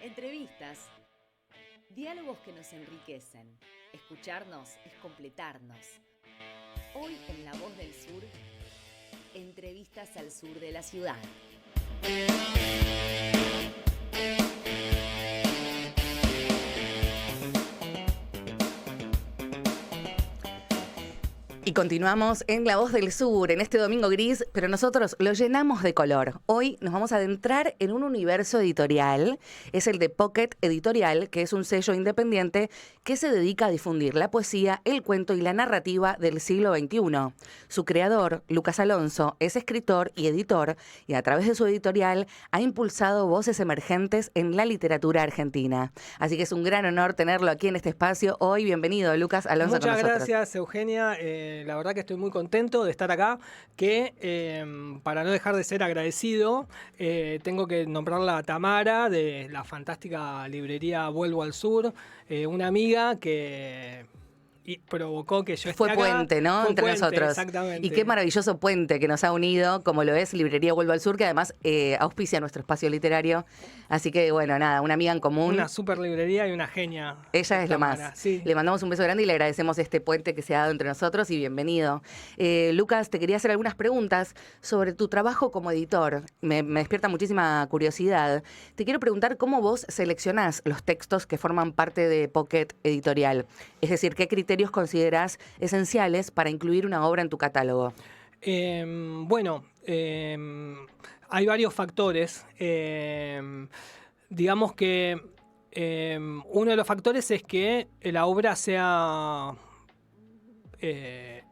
Entrevistas. Diálogos que nos enriquecen. Escucharnos es completarnos. Hoy en La Voz del Sur, entrevistas al sur de la ciudad. Y continuamos en La Voz del Sur, en este domingo gris, pero nosotros lo llenamos de color. Hoy nos vamos a adentrar en un universo editorial, es el de Pocket Editorial, que es un sello independiente que se dedica a difundir la poesía, el cuento y la narrativa del siglo XXI. Su creador, Lucas Alonso, es escritor y editor, y a través de su editorial ha impulsado voces emergentes en la literatura argentina. Así que es un gran honor tenerlo aquí en este espacio. Hoy, bienvenido, Lucas Alonso. Muchas gracias, Eugenia. La verdad que estoy muy contento de estar acá, para no dejar de ser agradecido, tengo que nombrarla a Tamara de la fantástica librería Vuelvo al Sur, una amiga que provocó que yo esté acá. Fue puente, ¿no? Entre nosotros. Exactamente. Y qué maravilloso puente que nos ha unido, como lo es Librería Vuelvo al Sur, que además auspicia nuestro espacio literario. Así que, bueno, nada, una amiga en común. Una super librería y una genia. Ella es Tamara, lo más. Sí. Le mandamos un beso grande y le agradecemos este puente que se ha dado entre nosotros y bienvenido. Lucas, te quería hacer algunas preguntas sobre tu trabajo como editor. Me despierta muchísima curiosidad. Te quiero preguntar cómo vos seleccionás los textos que forman parte de Pocket Editorial. Es decir, ¿qué criterios considerás esenciales para incluir una obra en tu catálogo? Hay varios factores. Digamos que uno de los factores es que la obra sea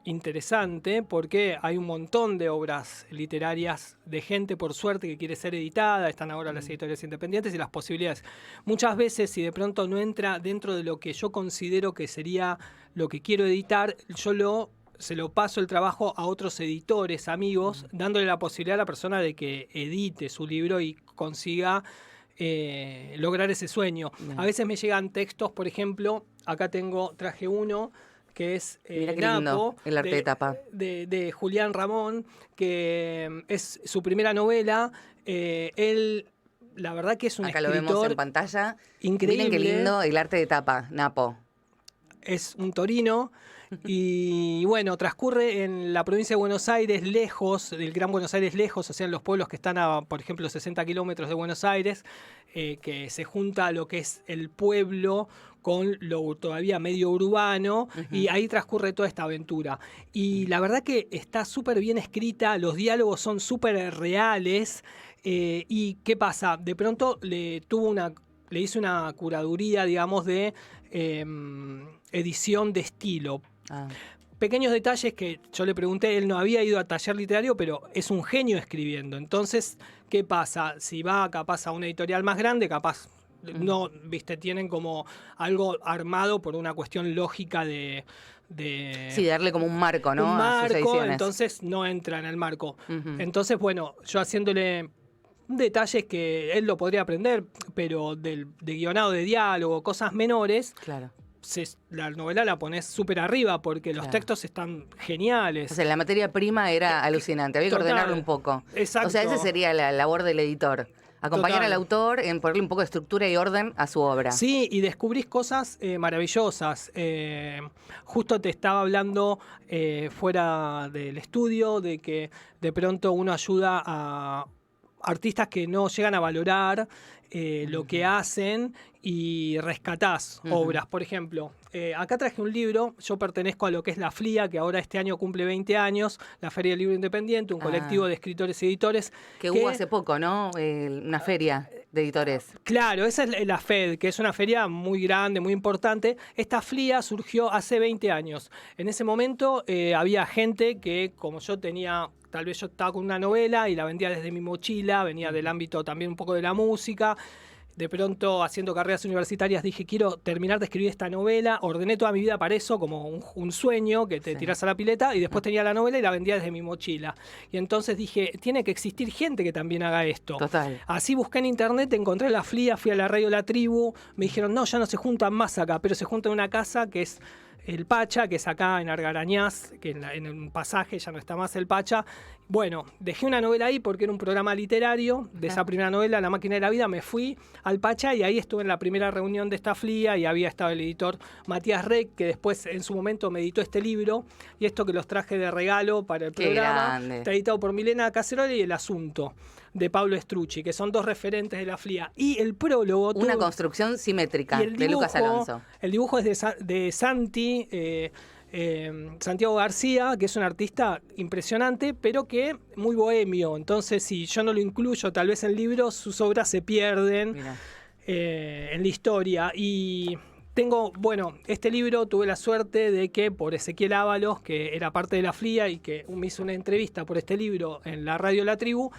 interesante, porque hay un montón de obras literarias de gente, por suerte, que quiere ser editada. Están ahora las editoriales independientes y las posibilidades. Muchas veces, si de pronto no entra dentro de lo que yo considero que sería lo que quiero editar, se lo paso el trabajo a otros editores, amigos, dándole la posibilidad a la persona de que edite su libro y consiga lograr ese sueño. A veces me llegan textos, por ejemplo, acá traje uno que es Napo, el arte de tapa. De Julián Ramón, que es su primera novela. Él, la verdad que es un acá escritor. Lo vemos en pantalla. Increíble. Miren qué lindo el arte de tapa, Napo. Es un torino. Y bueno, transcurre en la provincia de Buenos Aires, lejos, del Gran Buenos Aires lejos, o sea, en los pueblos que están a, por ejemplo, 60 kilómetros de Buenos Aires, que se junta lo que es el pueblo con lo todavía medio urbano, y ahí transcurre toda esta aventura. Y la verdad que está súper bien escrita, los diálogos son súper reales, y ¿qué pasa? De pronto le hice una curaduría, digamos, de edición de estilo. Pequeños detalles que yo le pregunté, él no había ido a taller literario, pero es un genio escribiendo. Entonces, ¿qué pasa? Si va capaz a una editorial más grande, capaz no, tienen como algo armado por una cuestión lógica de sí, darle como un marco, ¿no? Un marco, a sus ediciones. Entonces no entra en el marco. Entonces, bueno, yo haciéndole detalles que él lo podría aprender, pero de guionado de diálogo, cosas menores. Claro. La novela la pones súper arriba porque los textos están geniales. O sea, la materia prima era alucinante, había que ordenarlo un poco. Exacto. O sea, esa sería la labor del editor. Acompañar al autor en ponerle un poco de estructura y orden a su obra. Sí, y descubrís cosas maravillosas. Justo te estaba hablando fuera del estudio de que de pronto uno ayuda a artistas que no llegan a valorar lo que hacen y rescatás obras. Por ejemplo, acá traje un libro, yo pertenezco a lo que es la FLIA, que ahora este año cumple 20 años, la Feria del Libro Independiente, un colectivo de escritores y editores. Que hubo hace poco, ¿no? Una feria de editores. Claro, esa es la FED, que es una feria muy grande, muy importante. Esta FLIA surgió hace 20 años. En ese momento había gente que, como yo tenía... Tal vez yo estaba con una novela y la vendía desde mi mochila, venía del ámbito también un poco de la música. De pronto, haciendo carreras universitarias, dije, quiero terminar de escribir esta novela. Ordené toda mi vida para eso, como un sueño, que te tirás a la pileta. Y después tenía la novela y la vendía desde mi mochila. Y entonces dije, tiene que existir gente que también haga esto. Total. Así busqué en internet, encontré la FLIA, fui a la radio La Tribu. Me dijeron, no, ya no se juntan más acá, pero se juntan en una casa que es el Pacha, que es acá en Argarañaz, que en un pasaje ya no está más el Pacha. Bueno, dejé una novela ahí porque era un programa literario. De esa primera novela, La máquina de la vida, me fui al Pacha y ahí estuve en la primera reunión de esta FLIA y había estado el editor Matías Reck, que después en su momento me editó este libro. Y esto que los traje de regalo para el programa. Grande. Está editado por Milena Cacerola y El Asunto, de Pablo Strucci, que son dos referentes de la FLIA. Y el prólogo... Una construcción simétrica de Lucas Alonso. El dibujo es de Santi... Santiago García, que es un artista impresionante, pero que muy bohemio. Entonces, si yo no lo incluyo tal vez en libros, sus obras se pierden en la historia. Y tengo, bueno, este libro tuve la suerte de que por Ezequiel Ábalos, que era parte de la FLIA y que me hizo una entrevista por este libro en la radio La Tribu,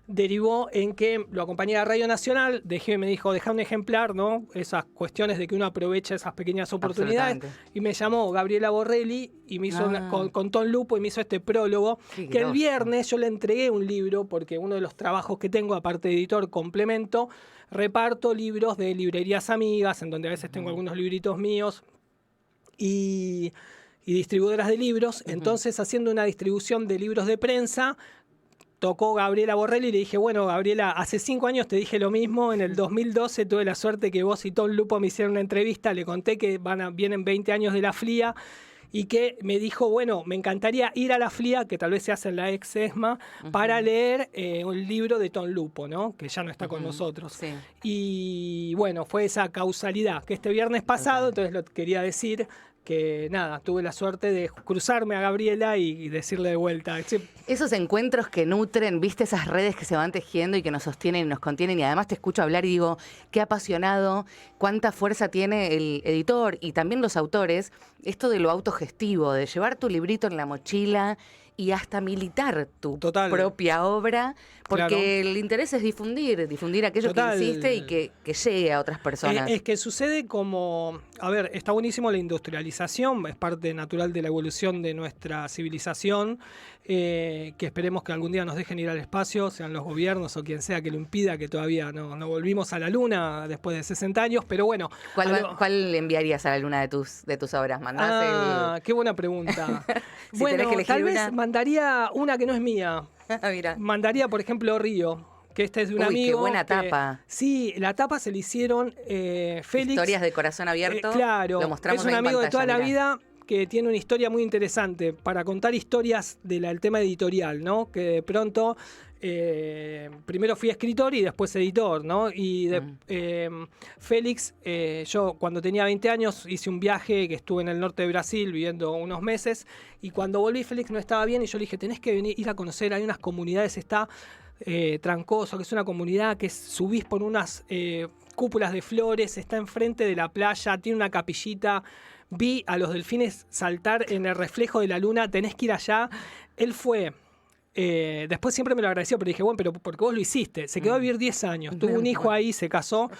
derivó en que lo acompañé a Radio Nacional, me dijo, deja un ejemplar, ¿no? Esas cuestiones de que uno aprovecha esas pequeñas oportunidades. Y me llamó Gabriela Borrelli y me hizo con Ton Lupo y me hizo este prólogo. Que el viernes yo le entregué un libro, porque uno de los trabajos que tengo, aparte de editor, complemento, reparto libros de librerías amigas, en donde a veces tengo algunos libritos míos y distribuidoras de libros. Entonces, haciendo una distribución de libros de prensa, tocó Gabriela Borrelli y le dije, bueno, Gabriela, hace 5 años te dije lo mismo, en el 2012 tuve la suerte que vos y Ton Lupo me hicieron una entrevista, le conté que vienen 20 años de la FLIA y que me dijo, bueno, me encantaría ir a la FLIA, que tal vez se hace en la ex ESMA, para leer un libro de Ton Lupo, ¿no? Que ya no está con nosotros. Sí. Y bueno, fue esa causalidad, que este viernes pasado, entonces lo quería decir, que nada, tuve la suerte de cruzarme a Gabriela y decirle de vuelta. Esos encuentros que nutren, viste, esas redes que se van tejiendo y que nos sostienen y nos contienen, y además te escucho hablar y digo, qué apasionado, cuánta fuerza tiene el editor y también los autores, esto de lo autogestivo, de llevar tu librito en la mochila y hasta militar tu propia obra, porque el interés es difundir aquello que hiciste y que llegue a otras personas. Es que sucede como, a ver, está buenísimo la industrialización, es parte natural de la evolución de nuestra civilización, que esperemos que algún día nos dejen ir al espacio, sean los gobiernos o quien sea que lo impida, que todavía no volvimos a la Luna después de 60 años, pero bueno. ¿Cuál enviarías a la Luna de tus obras? Qué buena pregunta. Si bueno, tal vez una... mandaría una que no es mía. Mira. Mandaría, por ejemplo, Río, que este es de un amigo. Qué buena tapa. Sí, la tapa se le hicieron Félix. Historias de corazón abierto. Claro, lo mostramos es un amigo pantalla, de toda la vida que tiene una historia muy interesante para contar historias del tema editorial, ¿no? Que de pronto... primero fui escritor y después editor, ¿no? Y Félix, yo cuando tenía 20 años hice un viaje que estuve en el norte de Brasil viviendo unos meses y cuando volví Félix no estaba bien y yo le dije, tenés que ir a conocer, hay unas comunidades, está Trancoso, que es una comunidad que subís por unas cúpulas de flores, está enfrente de la playa, tiene una capillita, vi a los delfines saltar en el reflejo de la luna, tenés que ir allá. Él fue... después siempre me lo agradeció, pero dije, bueno, pero porque vos lo hiciste. Se quedó a vivir 10 años, tuvo un hijo ahí, se casó,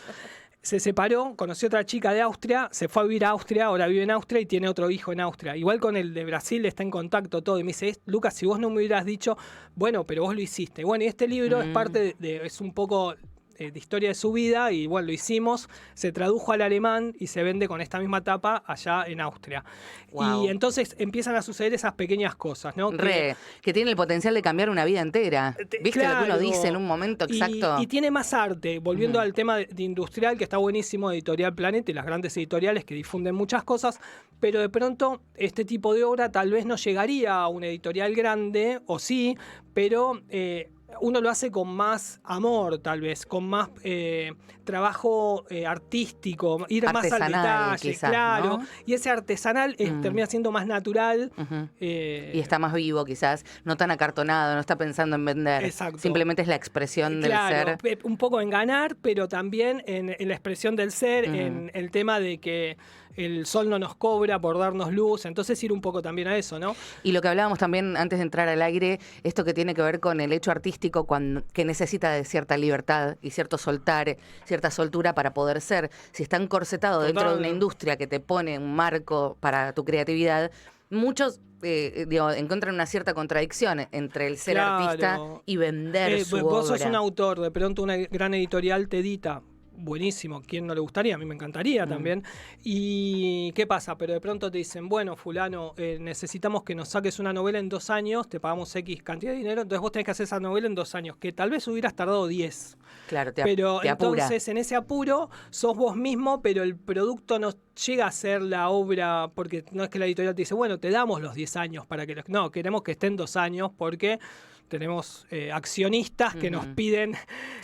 se separó, conoció a otra chica de Austria, se fue a vivir a Austria, ahora vive en Austria y tiene otro hijo en Austria. Igual con el de Brasil está en contacto todo. Y me dice, Lucas, si vos no me hubieras dicho, bueno, pero vos lo hiciste. Bueno, y este libro es parte es un poco... de historia de su vida y bueno, lo hicimos, se tradujo al alemán y se vende con esta misma tapa allá en Austria. Wow. Y entonces empiezan a suceder esas pequeñas cosas, ¿no? Que tiene el potencial de cambiar una vida entera. ¿Viste lo que uno dice en un momento exacto? Y tiene más arte, volviendo al tema de industrial, que está buenísimo, Editorial Planeta y las grandes editoriales que difunden muchas cosas, pero de pronto este tipo de obra tal vez no llegaría a una editorial grande, o sí, pero... uno lo hace con más amor, tal vez, con más trabajo artístico, ir artesanal, más al detalle, quizás, claro. ¿no? Y ese artesanal termina siendo más natural. Y está más vivo, quizás, no tan acartonado, no está pensando en vender. Exacto. Simplemente es la expresión del claro, ser. Un poco en ganar, pero también en la expresión del ser, en el tema de que el sol no nos cobra por darnos luz, entonces ir un poco también a eso, ¿no? Y lo que hablábamos también antes de entrar al aire, esto que tiene que ver con el hecho artístico que necesita de cierta libertad y cierta soltura para poder ser. Si está encorsetado dentro de una industria que te pone un marco para tu creatividad, muchos encuentran una cierta contradicción entre el ser artista y vender su vos obra. sos un autor, de pronto una gran editorial te edita buenísimo, ¿quién no le gustaría? A mí me encantaría también. ¿Y qué pasa? Pero de pronto te dicen, bueno, fulano, necesitamos que nos saques una novela en 2 años, te pagamos X cantidad de dinero, entonces vos tenés que hacer esa novela en 2 años, que tal vez hubieras tardado 10. Claro, Pero te apura. entonces en ese apuro sos vos mismo, pero el producto no llega a ser la obra, porque no es que la editorial te dice, bueno, te damos los 10 años para que... No, queremos que estén 2 años porque tenemos accionistas que nos piden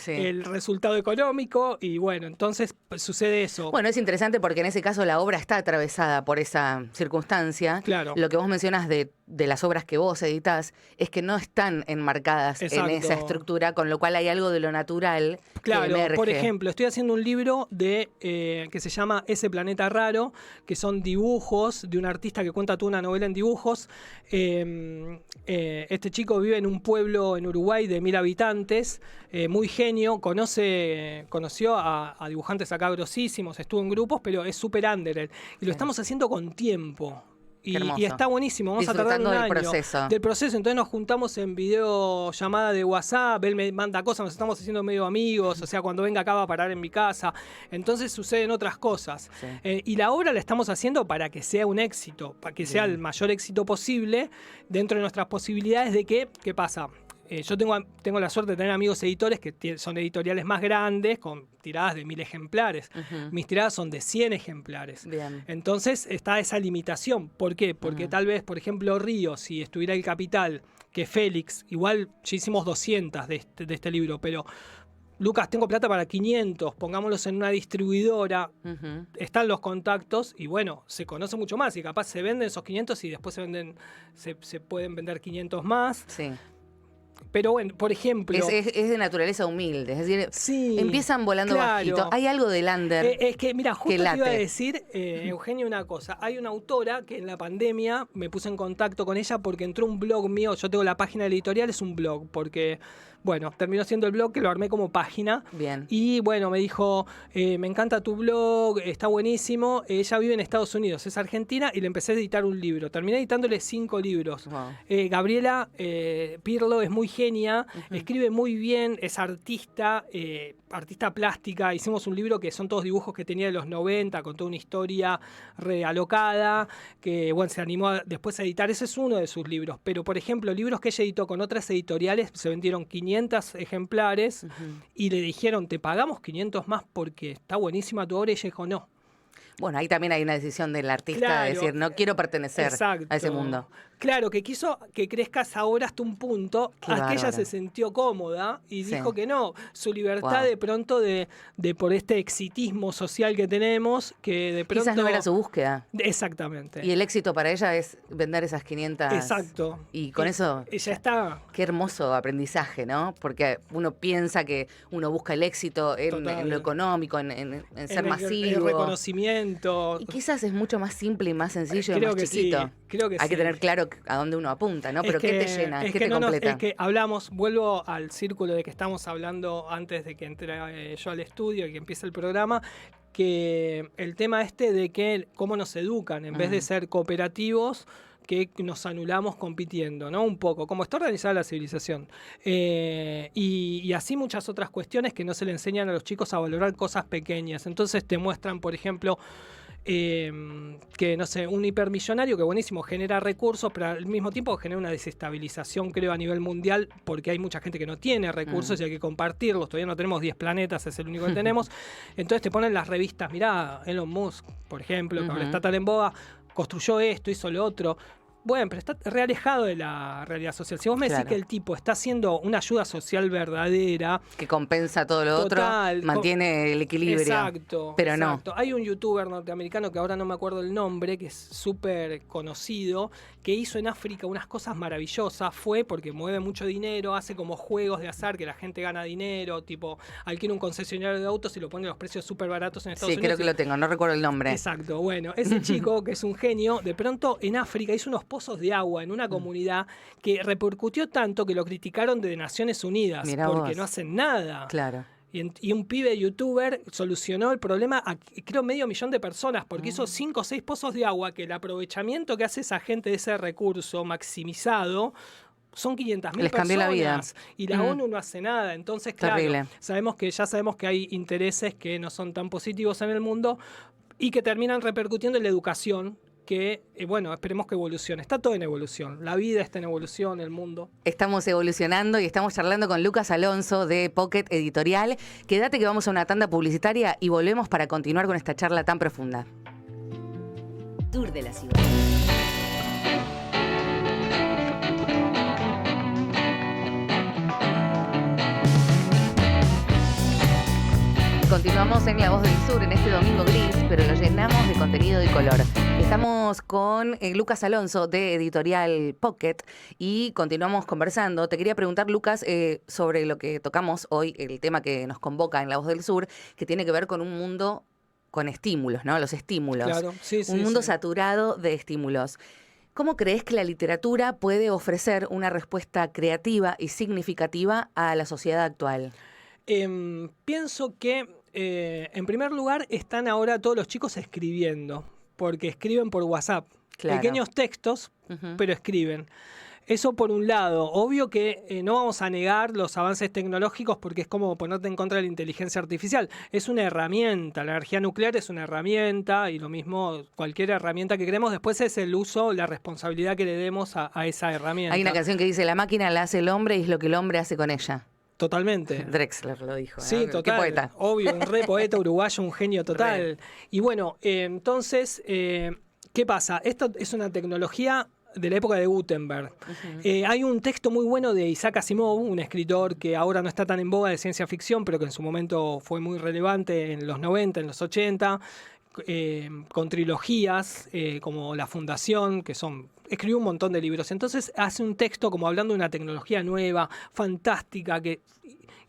el resultado económico y bueno, entonces sucede eso. Bueno, es interesante porque en ese caso la obra está atravesada por esa circunstancia. Claro. Lo que vos mencionas de las obras que vos editás es que no están enmarcadas en esa estructura, con lo cual hay algo de lo natural que emerge. Por ejemplo, estoy haciendo un libro que se llama Ese planeta raro, que son dibujos de un artista que cuenta toda una novela en dibujos. Este chico vive en un pueblo en Uruguay de 1000 habitantes, muy genio, conoció a dibujantes acá grosísimos, estuvo en grupos, pero es súper under. Y lo estamos haciendo con tiempo. Y está buenísimo, vamos a tardar un año del proceso. Entonces nos juntamos en videollamada de WhatsApp, él me manda cosas, nos estamos haciendo medio amigos, o sea, cuando venga acá va a parar en mi casa. Entonces suceden otras cosas. Y la obra la estamos haciendo para que sea un éxito, para que sea el mayor éxito posible dentro de nuestras posibilidades de ¿qué pasa? Yo tengo la suerte de tener amigos editores que son editoriales más grandes, con tiradas de 1000 ejemplares. Mis tiradas son de 100 ejemplares. Bien. Entonces está esa limitación. ¿Por qué? Porque tal vez, por ejemplo, Río, si estuviera El Capital, que Félix, igual ya hicimos 200 de este libro, pero Lucas, tengo plata para 500, pongámoslos en una distribuidora, están los contactos y bueno, se conoce mucho más y capaz se venden esos 500 y después se pueden vender 500 más. Sí. Pero bueno, por ejemplo... Es de naturaleza humilde, es decir, empiezan volando bajito. Hay algo del under. Es que, mira, justo te iba a decir, Eugenio, una cosa. Hay una autora que en la pandemia me puse en contacto con ella porque entró un blog mío. Yo tengo la página de la editorial, es un blog, porque... Bueno, terminó siendo el blog que lo armé como página. Bien. Y bueno, me dijo, me encanta tu blog, está buenísimo. Ella vive en Estados Unidos, es argentina, y le empecé a editar un libro. Terminé editándole 5 libros. Wow. Gabriela Pirlo es muy genia, escribe muy bien, es artista plástica. Hicimos un libro que son todos dibujos que tenía de los 90, con toda una historia realocada, que bueno, se animó después a editar. Ese es uno de sus libros. Pero, por ejemplo, libros que ella editó con otras editoriales, se vendieron 500 ejemplares y le dijeron, te pagamos 500 más porque está buenísima tu obra, y ella dijo, no. Bueno, ahí también hay una decisión del artista de decir, no quiero pertenecer a ese mundo. Claro, que quiso que crezca esa obra hasta un punto, hasta que ella se sintió cómoda y dijo que no. Su libertad de pronto de por este exitismo social que tenemos, que de pronto... Quizás no era su búsqueda. Exactamente. Y el éxito para ella es vender esas 500. Exacto. Y con eso... Ella está... Qué hermoso aprendizaje, ¿no? Porque uno piensa que uno busca el éxito en lo económico, en ser masivo. El reconocimiento. Y quizás es mucho más simple y más sencillo y más chiquito. Sí, creo que Hay que tener claro a dónde uno apunta, ¿no? Pero ¿qué te llena? ¿Qué te completa? Es que vuelvo al círculo de que estamos hablando antes de que entre yo al estudio y que empiece el programa, que el tema de que cómo nos educan, en vez de ser cooperativos, que nos anulamos compitiendo, ¿no? Un poco, como está organizada la civilización. Y así muchas otras cuestiones que no se le enseñan a los chicos a valorar cosas pequeñas. Entonces te muestran, por ejemplo, que, no sé, un hipermillonario que buenísimo genera recursos, pero al mismo tiempo genera una desestabilización, creo, a nivel mundial, porque hay mucha gente que no tiene recursos y hay que compartirlos. Todavía no tenemos 10 planetas, es el único que tenemos. Entonces te ponen las revistas, mirá, Elon Musk, por ejemplo, que ahora está tan en boga, construyó esto, hizo lo otro. Bueno, pero está re alejado de la realidad social. Si vos me decís que el tipo está haciendo una ayuda social verdadera, que compensa todo lo otro, mantiene el equilibrio. Exacto. Pero exacto. no. Hay un youtuber norteamericano que ahora no me acuerdo el nombre, que es súper conocido, que hizo en África unas cosas maravillosas. Fue porque mueve mucho dinero, hace como juegos de azar que la gente gana dinero, tipo alquila un concesionario de autos y lo pone a los precios súper baratos en Estados Unidos. Sí, creo que lo tengo, no recuerdo el nombre. Exacto. Bueno, ese chico, que es un genio, de pronto en África hizo unos pozos de agua en una comunidad que repercutió tanto que lo criticaron de Naciones Unidas. Mirá porque vos. no hacen nada. Claro. Y un pibe youtuber solucionó el problema a, creo, 500.000 de personas, porque hizo 5 o 6 pozos de agua, que el aprovechamiento que hace esa gente de ese recurso maximizado son 500.000 Les cambió la vida. personas y la ONU no hace nada. Entonces, claro, Terrible. sabemos que hay intereses que no son tan positivos en el mundo y que terminan repercutiendo en la educación, que, bueno, esperemos que evolucione. Está todo en evolución. La vida está en evolución, el mundo. Estamos evolucionando y estamos charlando con Lucas Alonso de Pocket Editorial. Quédate que vamos a una tanda publicitaria y volvemos para continuar con esta charla tan profunda. Tour de la ciudad. Continuamos en La Voz del Sur en este domingo gris, pero lo llenamos de contenido y color. Estamos con Lucas Alonso de Editorial Pocket y continuamos conversando. Te quería preguntar, Lucas, sobre lo que tocamos hoy, el tema que nos convoca en La Voz del Sur, que tiene que ver con un mundo con estímulos, ¿no? Los estímulos. Claro, sí, Un mundo sí. saturado de estímulos. ¿Cómo crees que la literatura puede ofrecer una respuesta creativa y significativa a la sociedad actual? Pienso que, en primer lugar, están ahora todos los chicos escribiendo, porque escriben por WhatsApp. Claro. Pequeños textos, pero escriben. Eso por un lado. Obvio que no vamos a negar los avances tecnológicos porque es como ponerte en contra de la inteligencia artificial. Es una herramienta. La energía nuclear es una herramienta y lo mismo cualquier herramienta que queremos. Después es el uso, la responsabilidad que le demos a esa herramienta. Hay una canción que dice, la máquina la hace el hombre y es lo que el hombre hace con ella. Totalmente. Drexler lo dijo. ¿no? Sí, total. Qué poeta. Obvio, un re poeta uruguayo, un genio total. Y bueno, entonces, ¿qué pasa? Esto es una tecnología de la época de Gutenberg. Hay un texto muy bueno de Isaac Asimov, un escritor que ahora no está tan en boga de ciencia ficción, pero que en su momento fue muy relevante en los 90, en los 80, con trilogías como La Fundación, que escribió un montón de libros. Entonces hace un texto como hablando de una tecnología nueva, fantástica,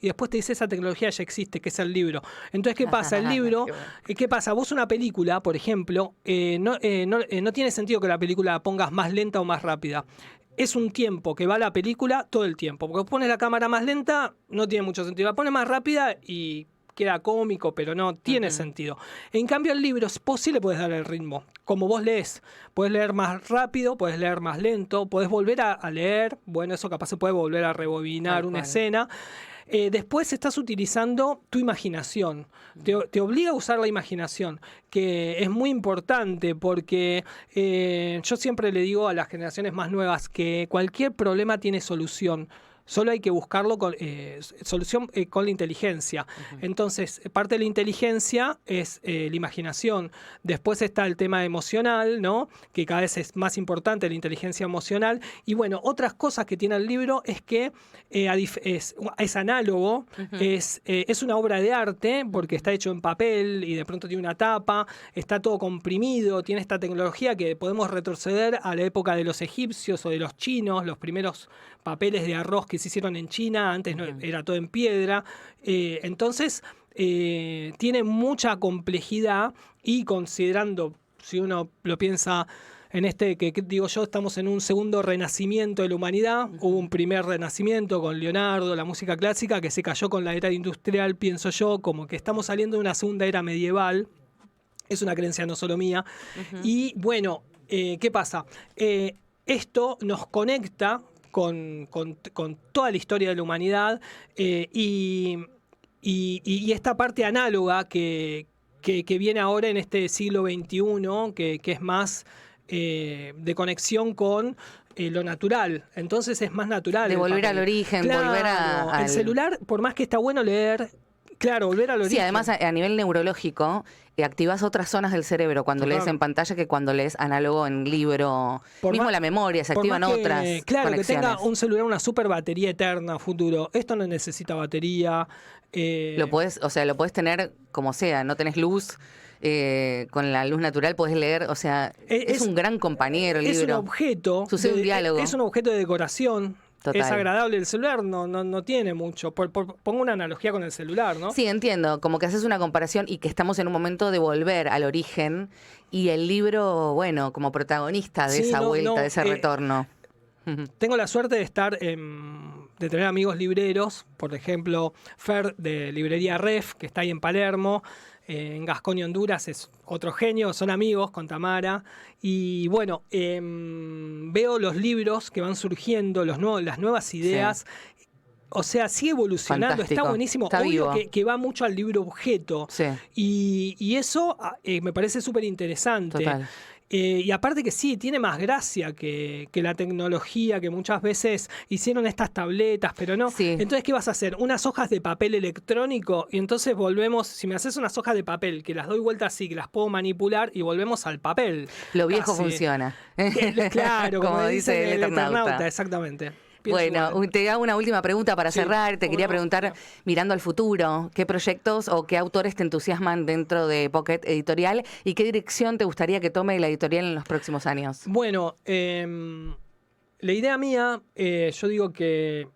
y después te dice esa tecnología ya existe, que es el libro. Entonces, ¿qué pasa? El libro, ¿qué pasa? Vos una película, por ejemplo, no tiene sentido que la película la pongas más lenta o más rápida. Es un tiempo que va la película todo el tiempo. Porque pones la cámara más lenta, no tiene mucho sentido. La pones más rápida y queda cómico, pero no tiene sentido. En cambio, el libro vos sí le podés dar el ritmo. Como vos lees, podés leer más rápido, podés leer más lento, podés volver a leer. Bueno, eso capaz se puede volver a rebobinar una escena. Después estás utilizando tu imaginación. Te obliga a usar la imaginación, que es muy importante porque yo siempre le digo a las generaciones más nuevas que cualquier problema tiene solución. Solo hay que buscarlo con solución con la inteligencia. Entonces, parte de la inteligencia es la imaginación. Después está el tema emocional, ¿no? Que cada vez es más importante la inteligencia emocional. Y bueno, otras cosas que tiene el libro es que es análogo, es una obra de arte porque está hecho en papel y de pronto tiene una tapa, está todo comprimido, tiene esta tecnología que podemos retroceder a la época de los egipcios o de los chinos, los primeros papeles de arroz que se hicieron en China, antes no, era todo en piedra. Entonces, tiene mucha complejidad y considerando, si uno lo piensa en que digo yo, estamos en un segundo renacimiento de la humanidad. Hubo un primer renacimiento con Leonardo, la música clásica, que se cayó con la era industrial, pienso yo, como que estamos saliendo de una segunda era medieval. Es una creencia no solo mía. Y bueno, ¿qué pasa? Esto nos conecta con toda la historia de la humanidad y esta parte análoga que viene ahora en este siglo XXI, que es más de conexión con lo natural. Entonces es más natural. De volver al origen, claro, volver al... El celular, por más que está bueno leer, claro, volver al origen. Sí, además a nivel neurológico activas otras zonas del cerebro cuando lees en pantalla que cuando lees análogo en libro. Mismo la memoria, se activan otras claro, conexiones. Que tenga un celular una super batería eterna a futuro. Esto no necesita batería. Lo podés tener como sea, no tenés luz. Con la luz natural podés leer, o sea, es un gran compañero el libro. Es un objeto. Sucede un diálogo. Es un objeto de decoración. Total. Es agradable. El celular no tiene mucho. Pongo una analogía con el celular, ¿no? Sí, entiendo. Como que haces una comparación y que estamos en un momento de volver al origen y el libro, bueno, como protagonista de esa vuelta, de ese retorno. Tengo la suerte de estar, de tener amigos libreros, por ejemplo, Fer de Librería Ref, que está ahí en Palermo, en Gascoña, Honduras, es otro genio, son amigos con Tamara. Y bueno, veo los libros que van surgiendo, las nuevas ideas. Sí. O sea, sigue evolucionando, Fantástico. Está buenísimo. Está Obvio vivo. que va mucho al libro objeto. Sí. Y eso me parece súper interesante. Total. Y aparte que sí, tiene más gracia que la tecnología, que muchas veces hicieron estas tabletas, pero no. Sí. Entonces, ¿qué vas a hacer? Unas hojas de papel electrónico y entonces volvemos, si me haces unas hojas de papel, que las doy vuelta así, que las puedo manipular y volvemos al papel. Lo viejo Casi. funciona. Claro, como dice el Eternauta, exactamente. Bueno, te hago una última pregunta para cerrar. Te quería preguntar, mirando al futuro, ¿qué proyectos o qué autores te entusiasman dentro de Pocket Editorial y qué dirección te gustaría que tome la editorial en los próximos años? Bueno, la idea mía, yo digo que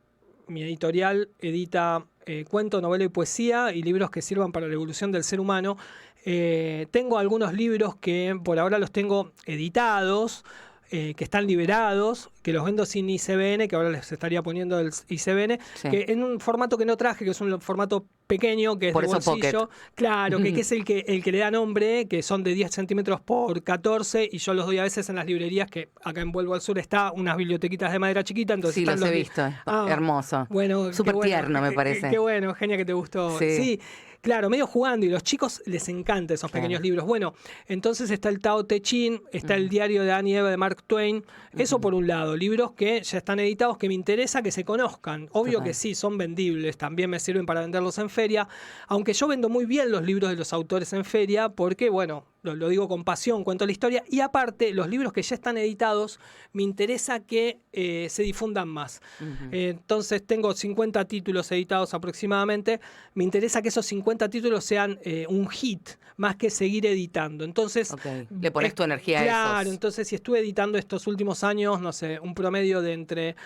mi editorial edita cuento, novela y poesía y libros que sirvan para la evolución del ser humano. Tengo algunos libros que por ahora los tengo editados, que están liberados, que los vendo sin ISBN, que ahora les estaría poniendo el ISBN, que en un formato que no traje, que es un formato pequeño, que es por de eso bolsillo. Pocket. Claro, que es el que le da nombre, que son de 10 centímetros por 14, y yo los doy a veces en las librerías, que acá en Vuelvo al Sur está unas bibliotequitas de madera chiquita. Entonces Sí, los he visto. Hermoso. Bueno, súper tierno, me parece. Qué bueno, genia, que te gustó. Sí. Claro, medio jugando, y los chicos les encanta esos pequeños libros. Bueno, entonces está el Tao Te Ching, está el diario de Annie Eva de Mark Twain. Eso por un lado, libros que ya están editados, que me interesa que se conozcan. Obvio que sí, son vendibles, también me sirven para venderlos en feria. Aunque yo vendo muy bien los libros de los autores en feria, porque, bueno, lo digo con pasión, cuento la historia. Y aparte, los libros que ya están editados, me interesa que se difundan más. Entonces, tengo 50 títulos editados aproximadamente. Me interesa que esos 50 títulos sean un hit, más que seguir editando. Entonces, le pones tu energía a eso. Claro, entonces si estuve editando estos últimos años, no sé, un promedio de entre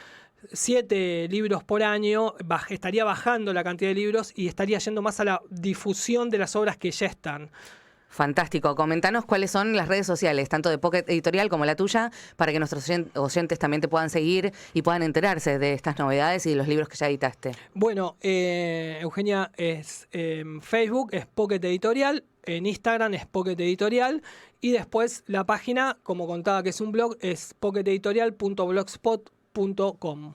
7 libros por año, estaría bajando la cantidad de libros y estaría yendo más a la difusión de las obras que ya están. Fantástico. Comentanos cuáles son las redes sociales, tanto de Pocket Editorial como la tuya, para que nuestros oyentes también te puedan seguir y puedan enterarse de estas novedades y de los libros que ya editaste. Bueno, Eugenia, en Facebook es Pocket Editorial, en Instagram es Pocket Editorial, y después la página, como contaba que es un blog, es pocketeditorial.blogspot.com.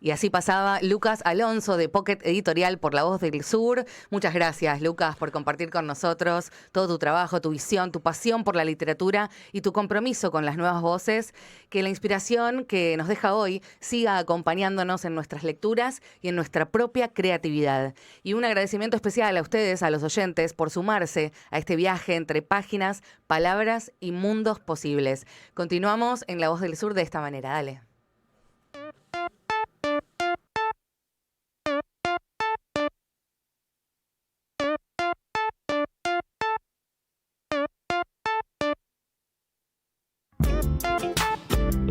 Y así pasaba Lucas Alonso de Pocket Editorial por La Voz del Sur. Muchas gracias, Lucas, por compartir con nosotros todo tu trabajo, tu visión, tu pasión por la literatura y tu compromiso con las nuevas voces. Que la inspiración que nos deja hoy siga acompañándonos en nuestras lecturas y en nuestra propia creatividad. Y un agradecimiento especial a ustedes, a los oyentes, por sumarse a este viaje entre páginas, palabras y mundos posibles. Continuamos en La Voz del Sur de esta manera. Dale.